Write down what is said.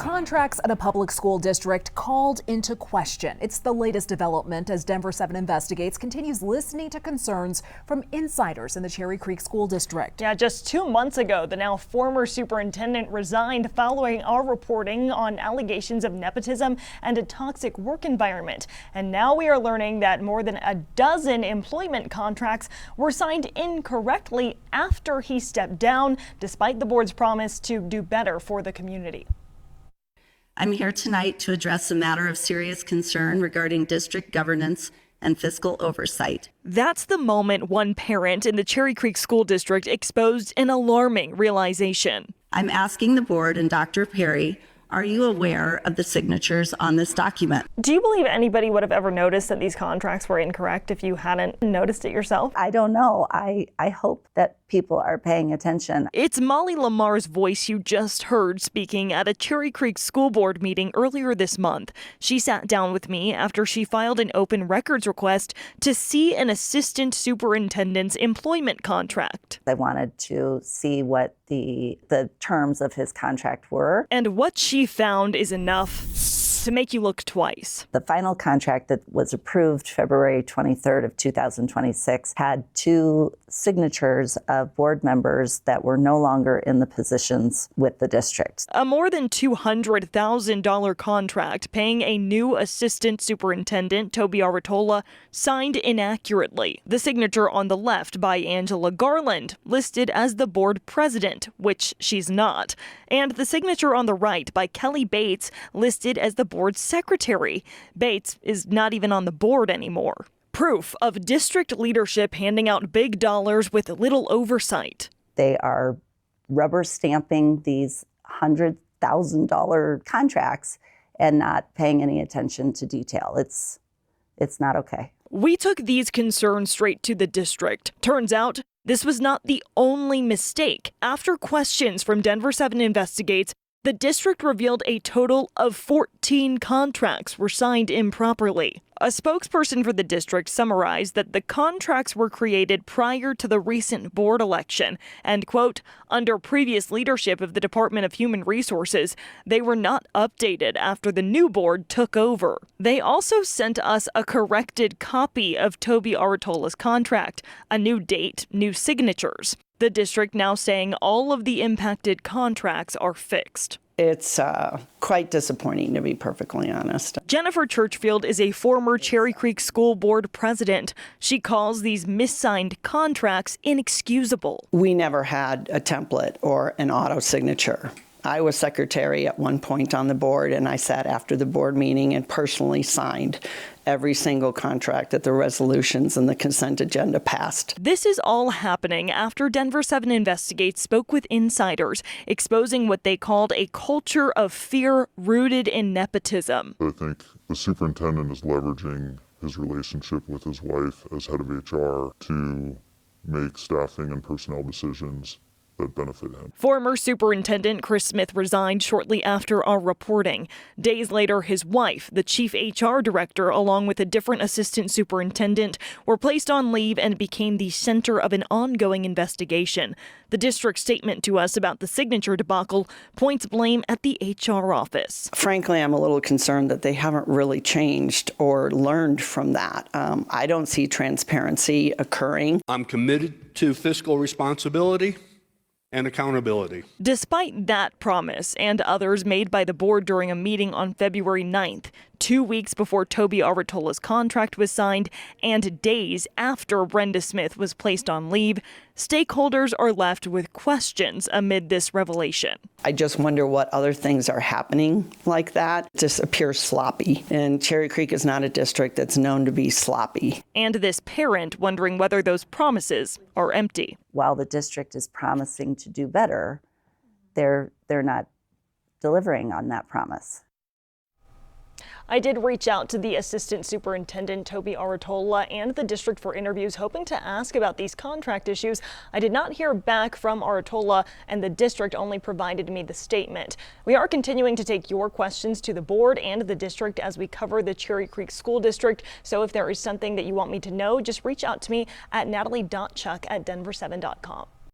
Contracts at a public school district called into question. It's the latest development as Denver7 Investigates continues listening to concerns from insiders in the Cherry Creek School District. Yeah, just 2 months ago, the now former superintendent resigned following our reporting on allegations of nepotism and a toxic work environment. And now we are learning that more than a dozen employment contracts were signed incorrectly after he stepped down, despite the board's promise to do better for the community. I'm here tonight to address a matter of serious concern regarding district governance and fiscal oversight. That's the moment one parent in the Cherry Creek School District exposed an alarming realization. I'm asking the board and Dr. Perry, are you aware of the signatures on this document? Do you believe anybody would have ever noticed that these contracts were incorrect if you hadn't noticed it yourself? I don't know. I hope that people are paying attention. It's Molly Lamar's voice you just heard speaking at a Cherry Creek School Board meeting earlier this month. She sat down with me after she filed an open records request to see an assistant superintendent's employment contract. I wanted to see what the terms of his contract were. And what she found is enough to make you look twice. The final contract that was approved February 23rd of 2026 had 2 signatures of board members that were no longer in the positions with the district. A more than $200,000 contract paying a new assistant superintendent, Toby Aratola, signed inaccurately. The signature on the left by Angela Garland, listed as the board president, which she's not. And the signature on the right by Kelly Bates, listed as the board secretary. Bates is not even on the board anymore. Proof of district leadership handing out big dollars with little oversight. They are rubber stamping these $100,000 contracts and not paying any attention to detail. It's not okay. We took these concerns straight to the district. Turns out this was not the only mistake. After questions from Denver7 Investigates, the district revealed a total of 14 contracts were signed improperly. A spokesperson for the district summarized that the contracts were created prior to the recent board election and, quote, under previous leadership of the Department of Human Resources, they were not updated after the new board took over. They also sent us a corrected copy of Toby Aratola's contract, a new date, new signatures. The district now saying all of the impacted contracts are fixed. It's quite disappointing, to be perfectly honest. Jennifer Churchfield is a former Cherry Creek School Board president. She calls these missigned contracts inexcusable. We never had a template or an auto signature. I was secretary at one point on the board, and I sat after the board meeting and personally signed every single contract that the resolutions and the consent agenda passed. This is all happening after Denver7 Investigates spoke with insiders, exposing what they called a culture of fear rooted in nepotism. I think the superintendent is leveraging his relationship with his wife as head of HR to make staffing and personnel decisions that benefit him. Former Superintendent Chris Smith resigned shortly after our reporting. Days later, his wife, the chief HR director, along with a different assistant superintendent, were placed on leave and became the center of an ongoing investigation. The district statement to us about the signature debacle points blame at the HR office. Frankly, I'm a little concerned that they haven't really changed or learned from that. I don't see transparency occurring. I'm committed to fiscal responsibility and accountability. Despite that promise and others made by the board during a meeting on February 9th, 2 weeks before Toby Aratola's contract was signed and days after Brenda Smith was placed on leave, stakeholders are left with questions amid this revelation. I just wonder what other things are happening like that. It just appears sloppy. And Cherry Creek is not a district that's known to be sloppy. And this parent wondering whether those promises are empty. While the district is promising to do better, they're not delivering on that promise. I did reach out to the assistant superintendent, Toby Aratola, and the district for interviews, hoping to ask about these contract issues. I did not hear back from Aratola, and the district only provided me the statement. We are continuing to take your questions to the board and the district as we cover the Cherry Creek School District. So if there is something that you want me to know, just reach out to me at natalie.chuck@denver7.com.